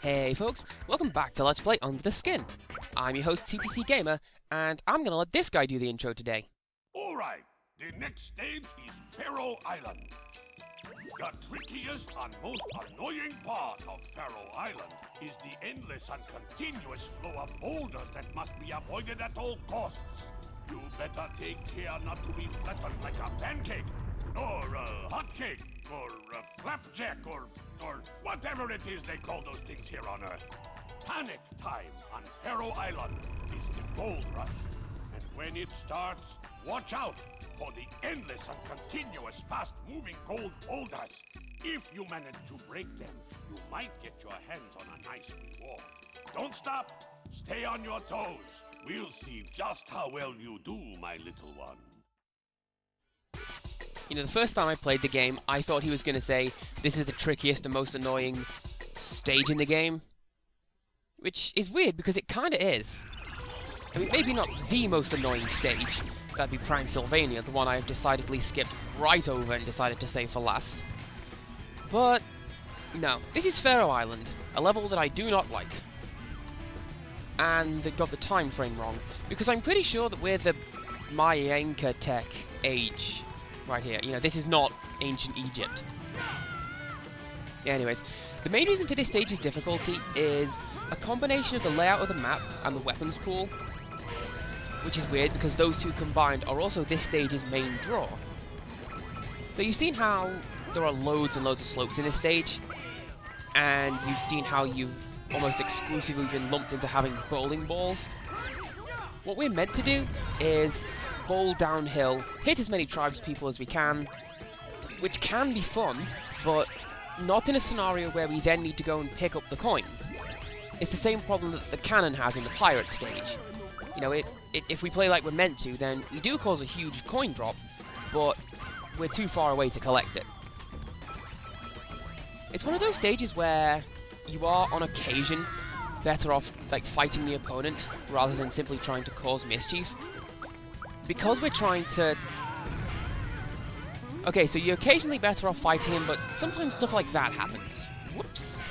Hey folks, welcome back to Let's Play Under the Skin. I'm your host TPC Gamer, and I'm gonna let this guy do the intro today. Alright, the next stage is Faroe Island. The trickiest and most annoying part of Faroe Island is the endless and continuous flow of boulders that must be avoided at all costs. You better take care not to be flattened like a pancake, or a hotcake, or a flapjack, or whatever it is they call those things here on Earth. Panic time on Faroe Island is the gold rush. And when it starts, watch out for the endless and continuous fast-moving gold boulders. If you manage to break them, you might get your hands on a nice reward. Don't stop. Stay on your toes. We'll see just how well you do, my little one. You know, the first time I played the game, I thought he was gonna say, this is the trickiest and most annoying stage in the game. Which is weird, because it kinda is. I mean, maybe not the most annoying stage. That'd be Pranksylvania, the one I've decidedly skipped right over and decided to save for last. But, no. This is Faroe Island, a level that I do not like. And they got the time frame wrong, because I'm pretty sure that we're the Mayanka Tech age right here. You know, this is not ancient Egypt. Anyways, the main reason for this stage's difficulty is a combination of the layout of the map and the weapons pool, which is weird because those two combined are also this stage's main draw. So you've seen how there are loads and loads of slopes in this stage, and you've seen how you've almost exclusively been lumped into having bowling balls. What we're meant to do is bowl downhill, hit as many tribespeople as we can, which can be fun, but not in a scenario where we then need to go and pick up the coins. It's the same problem that the cannon has in the pirate stage. You know, if we play like we're meant to, then we do cause a huge coin drop, but we're too far away to collect it. It's one of those stages where you are, on occasion, better off like fighting the opponent rather than simply trying to cause mischief. Because we're trying to... Okay, so you're occasionally better off fighting him, but sometimes stuff like that happens. Whoops.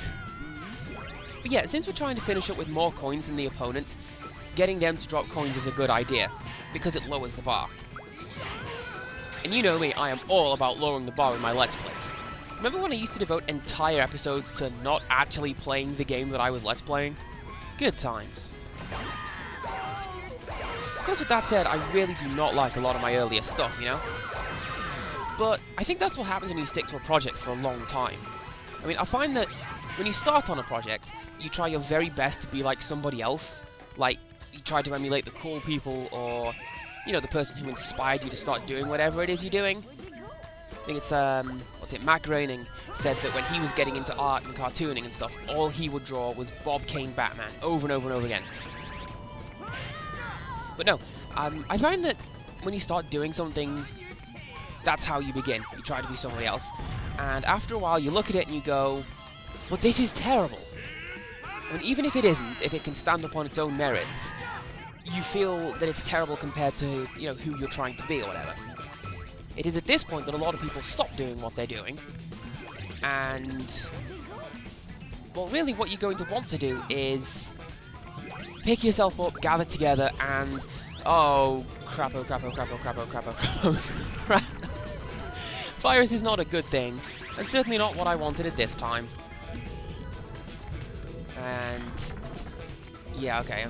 But yeah, since we're trying to finish up with more coins than the opponent, getting them to drop coins is a good idea, because it lowers the bar. And you know me, I am all about lowering the bar in my Let's Plays. Remember when I used to devote entire episodes to not actually playing the game that I was Let's Playing? Good times. Of course, with that said, I really do not like a lot of my earlier stuff, you know? But I think that's what happens when you stick to a project for a long time. I mean, I find that when you start on a project, you try your very best to be like somebody else. Like, you try to emulate the cool people, or, you know, the person who inspired you to start doing whatever it is you're doing. I think it's, Matt Groening said that when he was getting into art and cartooning and stuff, all he would draw was Bob Kane Batman, over and over and over again. But no, I find that when you start doing something, that's how you begin. You try to be somebody else. And after a while, you look at it and you go, but this is terrible. I mean, even if it isn't, if it can stand up on its own merits, you feel that it's terrible compared to, you know, who you're trying to be or whatever. It is at this point that a lot of people stop doing what they're doing, and, well, really what you're going to want to do is pick yourself up, gather together, and, oh crap, oh crap, oh crap, oh crap, oh crap, oh crap, oh crap. Virus is not a good thing, and certainly not what I wanted at this time. And, yeah, okay.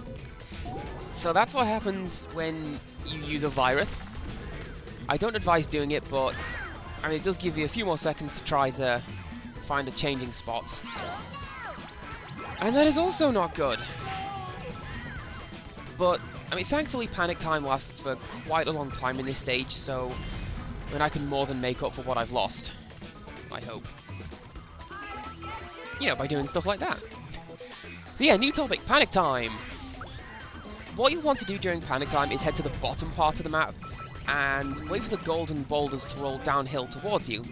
So that's what happens when you use a virus. I don't advise doing it, but I mean, it does give you a few more seconds to try to find a changing spot. And that is also not good. But, I mean, thankfully panic time lasts for quite a long time in this stage, so I mean, I can more than make up for what I've lost. I hope. You know, by doing stuff like that. So yeah, new topic, panic time! What you'll want to do during panic time is head to the bottom part of the map, and wait for the golden boulders to roll downhill towards you,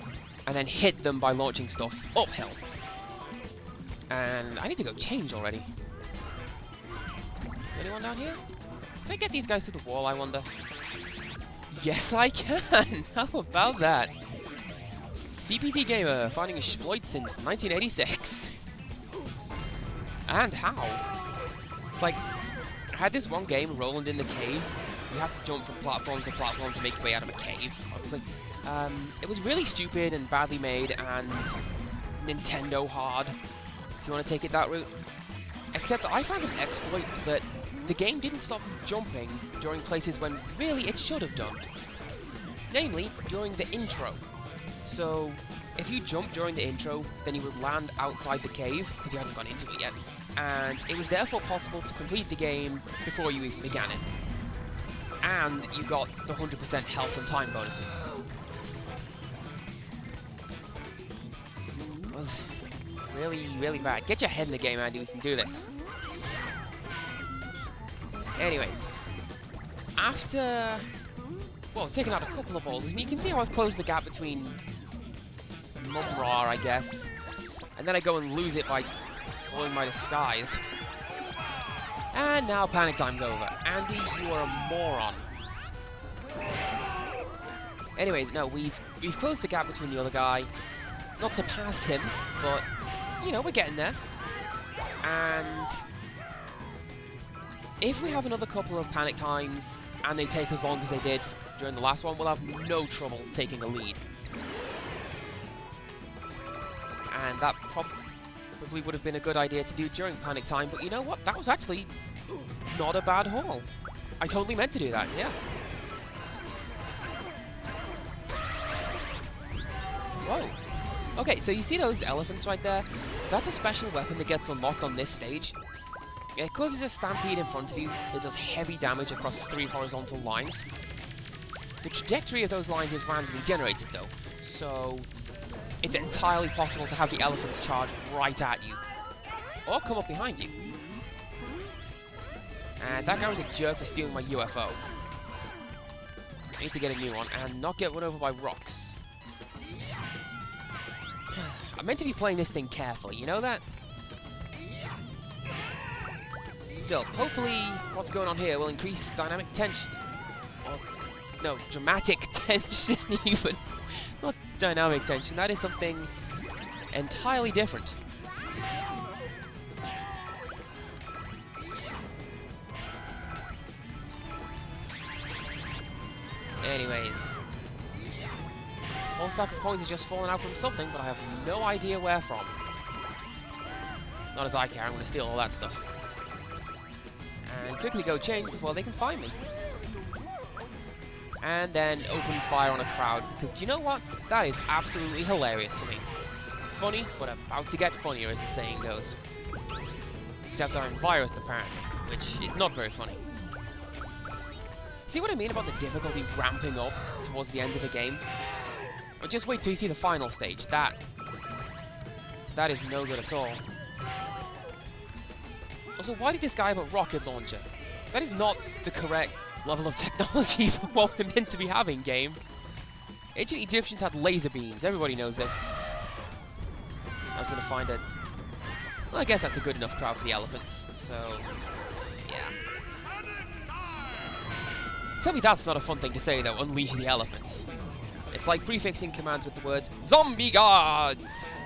and then hit them by launching stuff uphill. And I need to go change already. Is anyone down here? Can I get these guys through the wall, I wonder? Yes, I can! How about that? CPC Gamer, finding exploits since 1986. And how? Like, I had this one game, Roland in the Caves. You had to jump from platform to platform to make your way out of a cave, obviously. It was really stupid and badly made and Nintendo hard, if you want to take it that route. Except I found an exploit that the game didn't stop jumping during places when really it should have done. Namely, during the intro. So, if you jumped during the intro, then you would land outside the cave, because you hadn't gone into it yet, and it was therefore possible to complete the game before you even began it. And you got the 100% health and time bonuses. It was really, really bad. Get your head in the game, Andy, we can do this. Anyways, after, well, taking out a couple of balls, and you can see how I've closed the gap between Mumra, I guess, and then I go and lose it by following my disguise. And now panic time's over. Andy, you are a moron. Anyways, no, we've closed the gap between the other guy. Not surpassed him, but, you know, we're getting there. And if we have another couple of panic times, and they take as long as they did during the last one, we'll have no trouble taking a lead. And that probably would have been a good idea to do during panic time, but you know what? That was actually not a bad haul. I totally meant to do that, yeah. Whoa. Okay, so you see those elephants right there? That's a special weapon that gets unlocked on this stage. It causes a stampede in front of you that does heavy damage across 3 horizontal lines. The trajectory of those lines is randomly generated though, so it's entirely possible to have the elephants charge right at you, or come up behind you. And that guy was a jerk for stealing my UFO. I need to get a new one, and not get run over by rocks. I'm meant to be playing this thing carefully, you know that? Still, hopefully what's going on here will increase dynamic tension. Or, no, dramatic tension even. Not dynamic tension, that is something entirely different. Anyways. Whole stack of coins is just falling out from something, but I have no idea where from. Not as I care, I'm going to steal all that stuff. And quickly go change before they can find me. And then open fire on a crowd, because do you know what? That is absolutely hilarious to me. Funny, but about to get funnier, as the saying goes. Except I'm virused, apparently, which is not very funny. See what I mean about the difficulty ramping up towards the end of the game? Or just wait till you see the final stage. That is no good at all. Also, why did this guy have a rocket launcher? That is not the correct level of technology for what we're meant to be having, game. Ancient Egyptians had laser beams. Everybody knows this. I was going to find it. Well, I guess that's a good enough crowd for the elephants. So, yeah. Tell me that's not a fun thing to say, though. Unleash the elephants. It's like prefixing commands with the words, Zombie Guards!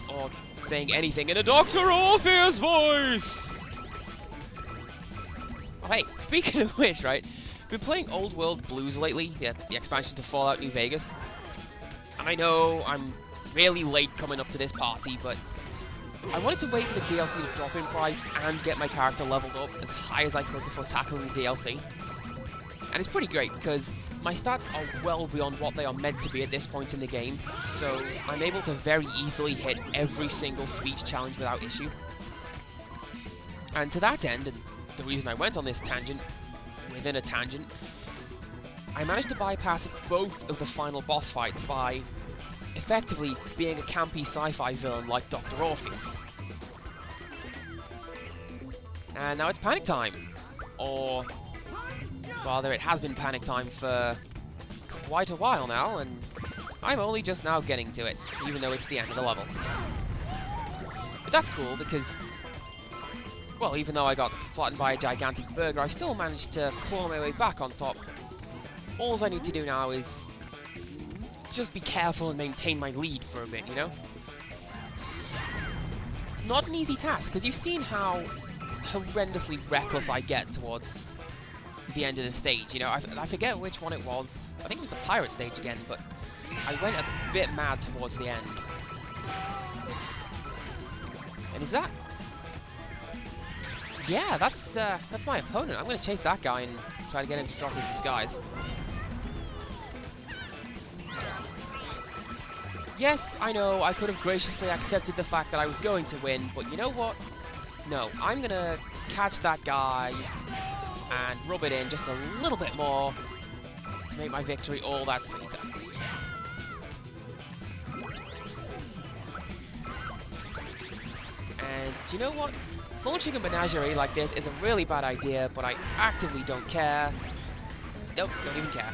Or saying anything in a Dr. Orpheus voice! Oh, hey, speaking of which, right? I've been playing Old World Blues lately, the expansion to Fallout New Vegas. And I know I'm really late coming up to this party, but I wanted to wait for the DLC to drop in price and get my character leveled up as high as I could before tackling the DLC. And it's pretty great, because my stats are well beyond what they are meant to be at this point in the game, so I'm able to very easily hit every single speech challenge without issue. And to that end, and the reason I went on this tangent, within a tangent, I managed to bypass both of the final boss fights by effectively being a campy sci-fi villain like Dr. Orpheus. And now it's panic time, or rather, it has been panic time for quite a while now, and I'm only just now getting to it, even though it's the end of the level. But that's cool, because, well, even though I got flattened by a gigantic burger, I still managed to claw my way back on top. All I need to do now is just be careful and maintain my lead for a bit, you know? not an easy task, because you've seen how horrendously reckless I get towards the end of the stage. You know, I forget which one it was. I think it was the pirate stage again, but I went a bit mad towards the end. And is that... Yeah, that's my opponent. I'm going to chase that guy and try to get him to drop his disguise. Yes, I know, I could have graciously accepted the fact that I was going to win, but you know what? No, I'm going to catch that guy and rub it in just a little bit more to make my victory all that sweeter. And do you know what? Launching a menagerie like this is a really bad idea, but I actively don't care. Nope, don't even care.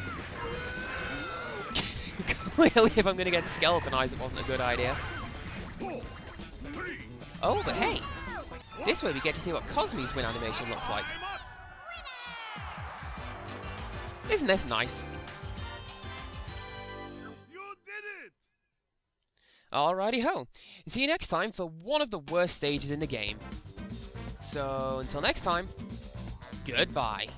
Clearly, if I'm going to get skeletonized, it wasn't a good idea. Oh, but hey! This way we get to see what Cosme's win animation looks like. Isn't this nice? You did it! Alrighty ho. See you next time for one of the worst stages in the game. So, until next time, goodbye.